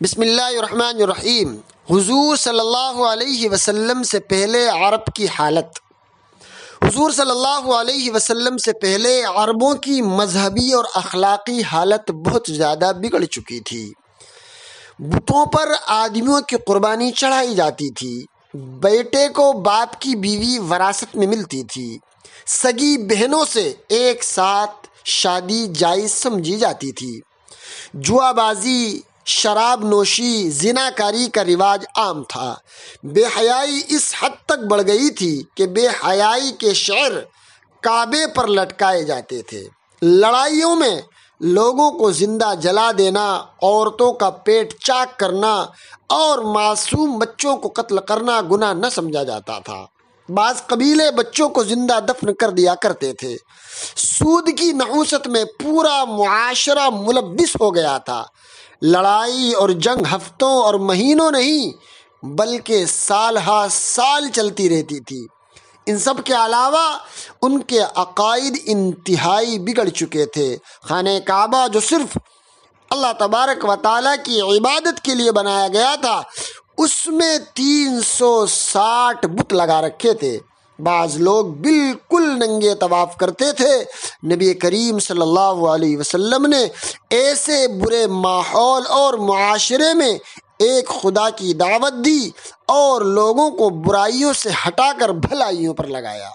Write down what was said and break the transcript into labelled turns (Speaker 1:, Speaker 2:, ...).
Speaker 1: بسم اللہ الرحمن الرحیم۔ حضور صلی اللہ علیہ وسلم سے پہلے عرب کی حالت۔ حضور صلی اللہ علیہ وسلم سے پہلے عربوں کی مذہبی اور اخلاقی حالت بہت زیادہ بگڑ چکی تھی۔ بتوں پر آدمیوں کی قربانی چڑھائی جاتی تھی، بیٹے کو باپ کی بیوی وراثت میں ملتی تھی، سگی بہنوں سے ایک ساتھ شادی جائز سمجھی جاتی تھی، جوا بازی، شراب نوشی، زنا کاری کا رواج عام تھا، بے حیائی اس حد تک بڑھ گئی تھی کہ بے حیائی کے شعر کعبے پر لٹکائے جاتے تھے۔ لڑائیوں میں لوگوں کو زندہ جلا دینا، عورتوں کا پیٹ چاک کرنا اور معصوم بچوں کو قتل کرنا گناہ نہ سمجھا جاتا تھا۔ بعض قبیلے بچوں کو زندہ دفن کر دیا کرتے تھے۔ سود کی نحوست میں پورا معاشرہ ملبس ہو گیا تھا۔ لڑائی اور جنگ ہفتوں اور مہینوں نہیں بلکہ سال ہا سال چلتی رہتی تھی۔ ان سب کے علاوہ ان کے عقائد انتہائی بگڑ چکے تھے۔ خانہ کعبہ جو صرف اللہ تبارک و تعالیٰ کی عبادت کے لیے بنایا گیا تھا، اس میں 360 بت لگا رکھے تھے۔ بعض لوگ بالکل ننگے طواف کرتے تھے۔ نبی کریم صلی اللہ علیہ وسلم نے ایسے برے ماحول اور معاشرے میں ایک خدا کی دعوت دی اور لوگوں کو برائیوں سے ہٹا کر بھلائیوں پر لگایا۔